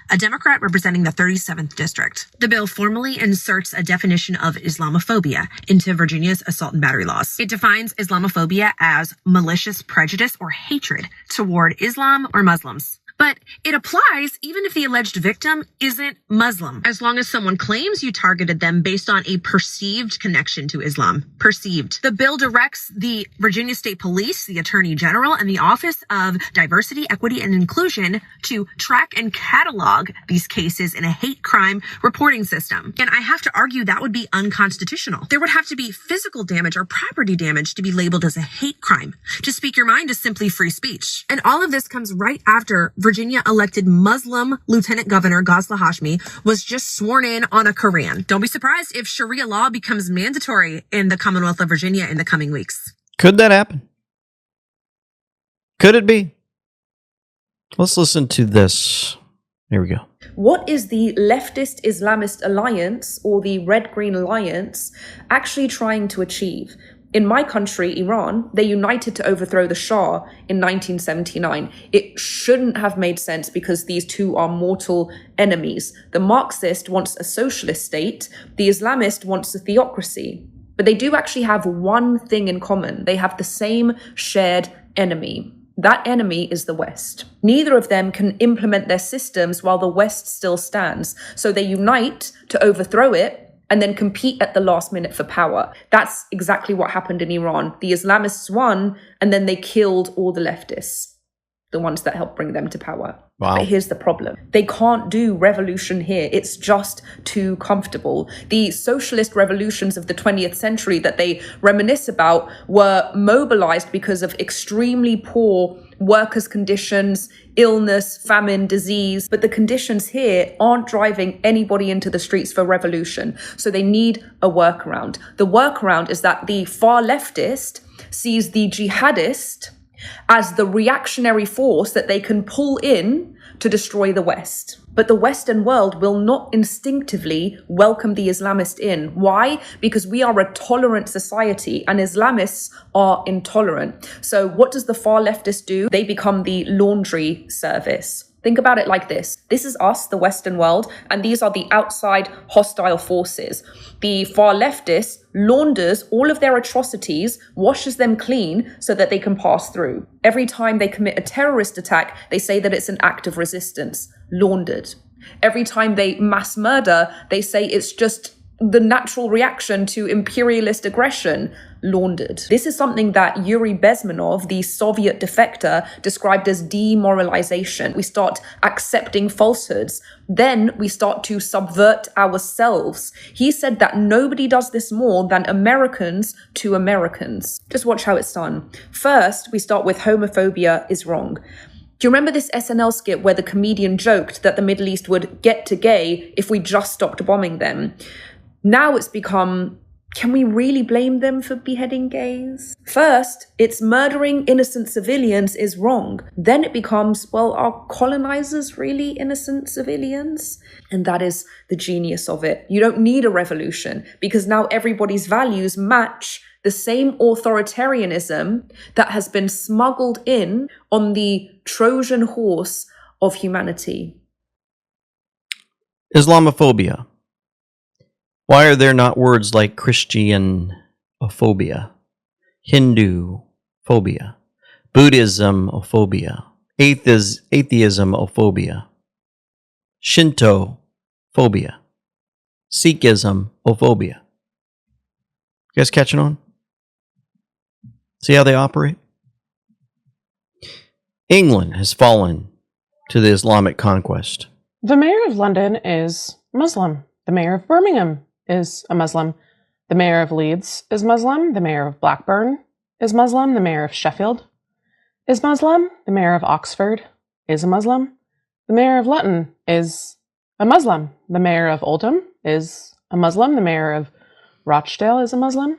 a Democrat representing the 37th District. The bill formally inserts a definition of Islamophobia into Virginia's assault and battery laws. It defines Islamophobia as malicious prejudice or hatred toward Islam or Muslims. But it applies even if the alleged victim isn't Muslim, as long as someone claims you targeted them based on a perceived connection to Islam. Perceived. The bill directs the Virginia State Police, the Attorney General, and the Office of Diversity, Equity, and Inclusion to track and catalog these cases in a hate crime reporting system. And I have to argue that would be unconstitutional. There would have to be physical damage or property damage to be labeled as a hate crime. To speak your mind is simply free speech. And all of this comes right after Virginia elected Muslim Lieutenant Governor Ghazla Hashmi was just sworn in on a Quran. Don't be surprised if Sharia law becomes mandatory in the Commonwealth of Virginia in the coming weeks. Could that happen? Could it be? Let's listen to this. Here we go. What is the leftist Islamist alliance or the Red-Green Alliance actually trying to achieve? In my country, Iran, they united to overthrow the Shah in 1979. It shouldn't have made sense because these two are mortal enemies. The Marxist wants a socialist state. The Islamist wants a theocracy. But they do actually have one thing in common. They have the same shared enemy. That enemy is the West. Neither of them can implement their systems while the West still stands. So they unite to overthrow it and then compete at the last minute for power. That's exactly what happened in Iran. The Islamists won, and then they killed all the leftists, the ones that helped bring them to power. Wow. But here's the problem. They can't do revolution here. It's just too comfortable. The socialist revolutions of the 20th century that they reminisce about were mobilized because of extremely poor workers' conditions, illness, famine, disease. But the conditions here aren't driving anybody into the streets for revolution. So they need a workaround. The workaround is that the far leftist sees the jihadist as the reactionary force that they can pull in to destroy the West. But the Western world will not instinctively welcome the Islamist in. Why? Because we are a tolerant society and Islamists are intolerant. So what does the far leftist do? They become the laundry service. Think about it like this. This is us, the Western world, and these are the outside hostile forces. The far leftist launders all of their atrocities, washes them clean so that they can pass through. Every time they commit a terrorist attack, they say that it's an act of resistance, laundered. Every time they mass murder, they say it's just the natural reaction to imperialist aggression, laundered. This is something that Yuri Bezmenov, the Soviet defector, described as demoralization. We start accepting falsehoods. Then we start to subvert ourselves. He said that nobody does this more than Americans to Americans. Just watch how it's done. First, we start with homophobia is wrong. Do you remember this SNL skit where the comedian joked that the Middle East would get to gay if we just stopped bombing them? Now it's become, can we really blame them for beheading gays? First, it's murdering innocent civilians is wrong. Then it becomes, well, are colonizers really innocent civilians? And that is the genius of it. You don't need a revolution because now everybody's values match the same authoritarianism that has been smuggled in on the Trojan horse of humanity. Islamophobia. Why are there not words like Christianophobia, Hindu-phobia, Buddhism-ophobia, atheism-ophobia, Shinto-phobia, Sikhism-ophobia? You guys catching on? See how they operate? England has fallen to the Islamic conquest. The mayor of London is Muslim. The mayor of Birmingham is a Muslim. The mayor of Leeds is Muslim. The mayor of Blackburn is Muslim. The mayor of Sheffield is Muslim. The mayor of Oxford is a Muslim. the mayor of Luton is a Muslim. The mayor of Oldham is a Muslim. The mayor of Rochdale is a Muslim.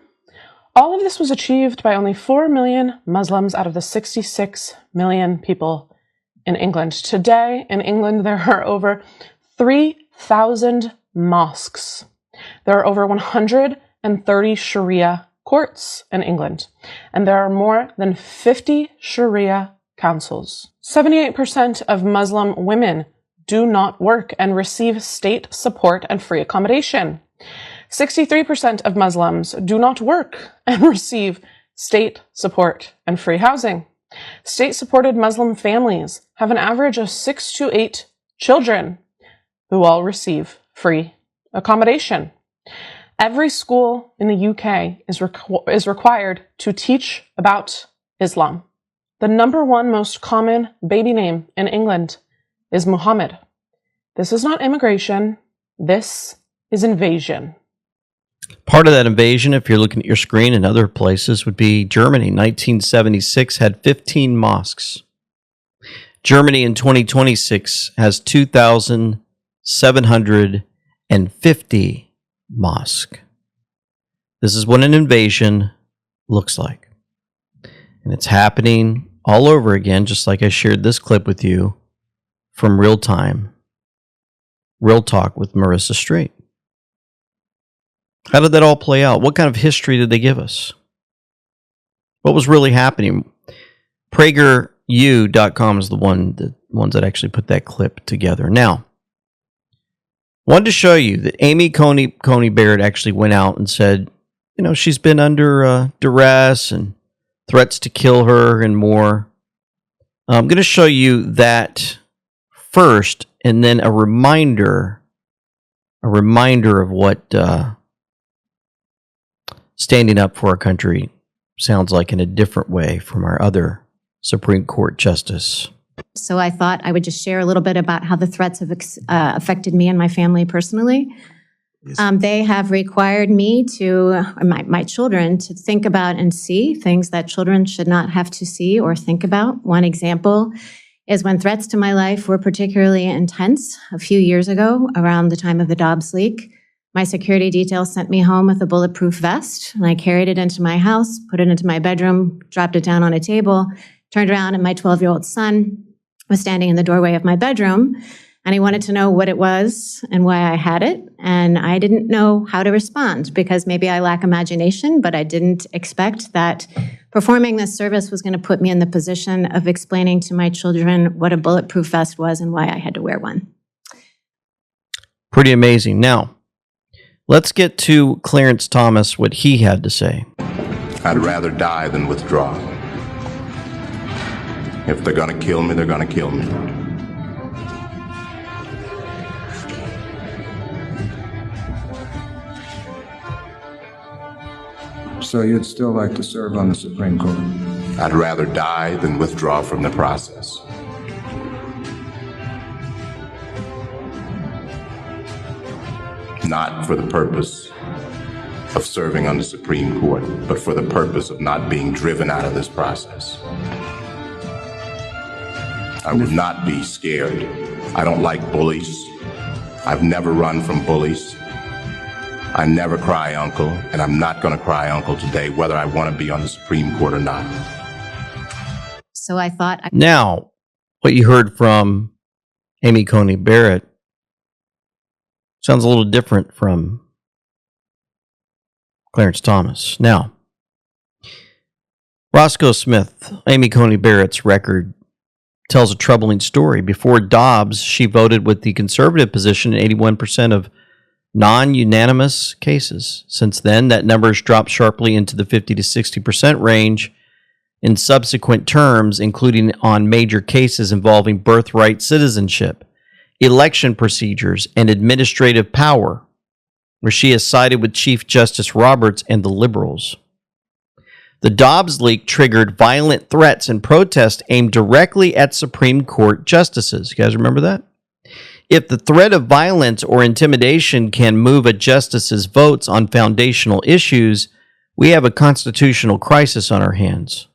All of this was achieved by only 4 million Muslims out of the 66 million people in England. Today in England, there are over 3,000 mosques. There are over 130 Sharia courts in England, and there are more than 50 Sharia councils. 78% of Muslim women do not work and receive state support and free accommodation. 63% of Muslims do not work and receive state support and free housing. State-supported Muslim families have an average of 6 to 8 children who all receive free accommodation. Every school in the UK is required to teach about Islam. The number one most common baby name in England is Muhammad. This is not immigration. This is invasion. Part of that invasion, if you're looking at your screen and other places, would be Germany. 1976 had 15 mosques. Germany in 2026 has 2,750 mosques. This is what an invasion looks like. And it's happening all over again, just like I shared this clip with you from Real Time, Real Talk with Marissa Straight. How did that all play out? What kind of history did they give us? What was really happening? PragerU.com is the ones that actually put that clip together. Now, wanted to show you that Amy Coney Barrett actually went out and said, you know, she's been under duress and threats to kill her and more. I'm going to show you that first, and then a reminder of what standing up for our country sounds like in a different way from our other Supreme Court justice. So I thought I would just share a little bit about how the threats have affected me and my family personally. They have required me to, my children, to think about and see things that children should not have to see or think about. One example is when threats to my life were particularly intense a few years ago, around the time of the Dobbs leak. My security detail sent me home with a bulletproof vest, and I carried it into my house, put it into my bedroom, dropped it down on a table, turned around, and my 12-year-old son was standing in the doorway of my bedroom, and he wanted to know what it was and why I had it, and I didn't know how to respond because maybe I lack imagination, but I didn't expect that performing this service was going to put me in the position of explaining to my children what a bulletproof vest was and why I had to wear one. Pretty amazing. Now, let's get to Clarence Thomas, what he had to say. I'd rather die than withdraw. If they're going to kill me, they're going to kill me. So you'd still like to serve on the Supreme Court? I'd rather die than withdraw from the process. Not for the purpose of serving on the Supreme Court, but for the purpose of not being driven out of this process. I would not be scared. I don't like bullies. I've never run from bullies. I never cry uncle, and I'm not going to cry uncle today, whether I want to be on the Supreme Court or not. So I thought... Now, what you heard from Amy Coney Barrett sounds a little different from Clarence Thomas. Now, Roscoe Smith, Amy Coney Barrett's record tells a troubling story. Before Dobbs, she voted with the conservative position in 81% of non-unanimous cases. Since then, that number has dropped sharply into the 50 to 60% range in subsequent terms, including on major cases involving birthright citizenship, election procedures, and administrative power, where she has sided with Chief Justice Roberts and the liberals. The Dobbs leak triggered violent threats and protests aimed directly at Supreme Court justices. You guys remember that? If the threat of violence or intimidation can move a justice's votes on foundational issues, we have a constitutional crisis on our hands.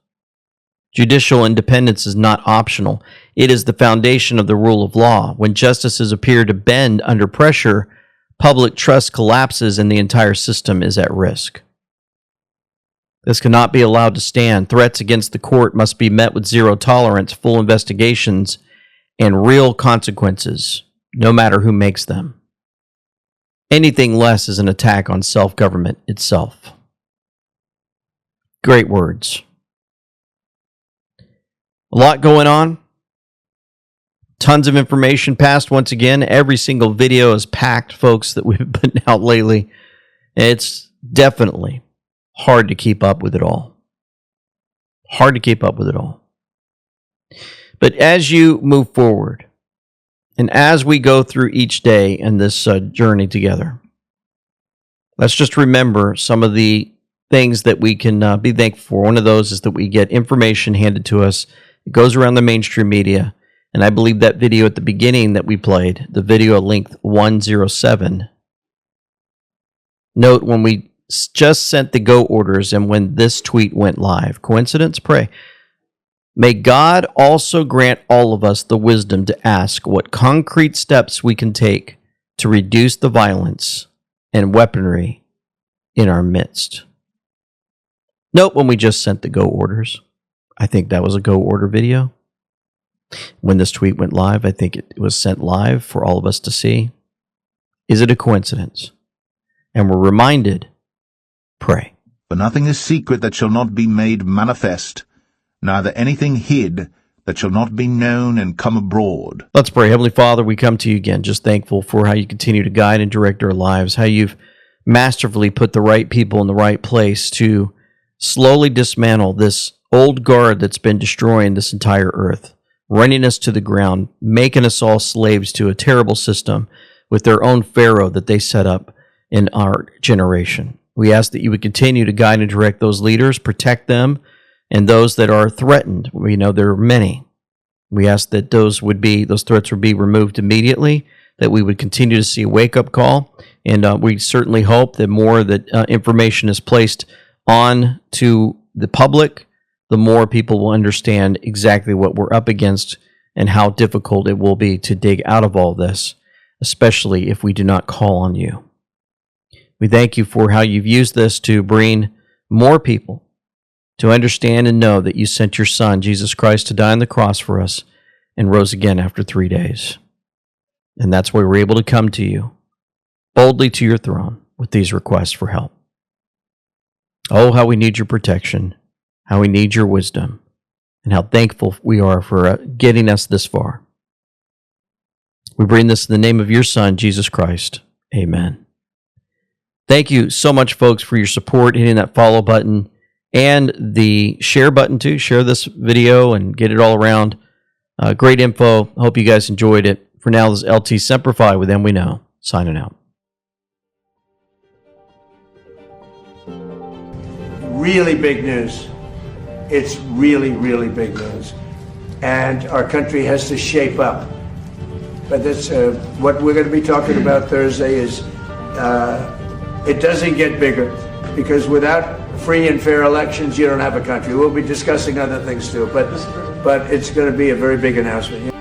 Judicial independence is not optional. It is the foundation of the rule of law. When justices appear to bend under pressure, public trust collapses and the entire system is at risk. This cannot be allowed to stand. Threats against the court must be met with zero tolerance, full investigations, and real consequences, no matter who makes them. Anything less is an attack on self-government itself. Great words. A lot going on. Tons of information passed once again. Every single video is packed, folks, that we've been putting out lately. It's definitely hard to keep up with it all. Hard to keep up with it all. But as you move forward, and as we go through each day in this journey together, let's just remember some of the things that we can be thankful for. One of those is that we get information handed to us. It goes around the mainstream media. And I believe that video at the beginning that we played, the video at length 107, note when we just sent the go orders and when this tweet went live. Coincidence? Pray. May God also grant all of us the wisdom to ask what concrete steps we can take to reduce the violence and weaponry in our midst. Note when we just sent the go orders. I think that was a go order video. When this tweet went live, I think it was sent live for all of us to see. Is it a coincidence? And we're reminded, pray. For nothing is secret that shall not be made manifest, neither anything hid that shall not be known and come abroad. Let's pray. Heavenly Father, we come to you again, just thankful for how you continue to guide and direct our lives, how you've masterfully put the right people in the right place to slowly dismantle this old guard that's been destroying this entire earth, running us to the ground, making us all slaves to a terrible system with their own pharaoh that they set up in our generation. We ask that you would continue to guide and direct those leaders, protect them, and those that are threatened. We know there are many. We ask that those threats would be removed immediately, that we would continue to see a wake-up call, and we certainly hope that more that information is placed on to the public, the more people will understand exactly what we're up against and how difficult it will be to dig out of all this, especially if we do not call on you. We thank you for how you've used this to bring more people to understand and know that you sent your Son, Jesus Christ, to die on the cross for us and rose again after 3 days. And that's why we're able to come to you, boldly to your throne, with these requests for help. Oh, how we need your protection, how we need your wisdom, and how thankful we are for getting us this far. We bring this in the name of your Son, Jesus Christ. Amen. Thank you so much, folks, for your support, hitting that follow button and the share button, too. Share this video and get it all around. Great info. Hope you guys enjoyed it. For now, this is LT Semperfi with Them We Know, signing out. Really big news. It's really, really big news. And our country has to shape up. But that's what we're going to be talking about Thursday is it doesn't get bigger, because without free and fair elections, you don't have a country. We'll be discussing other things too, but it's going to be a very big announcement.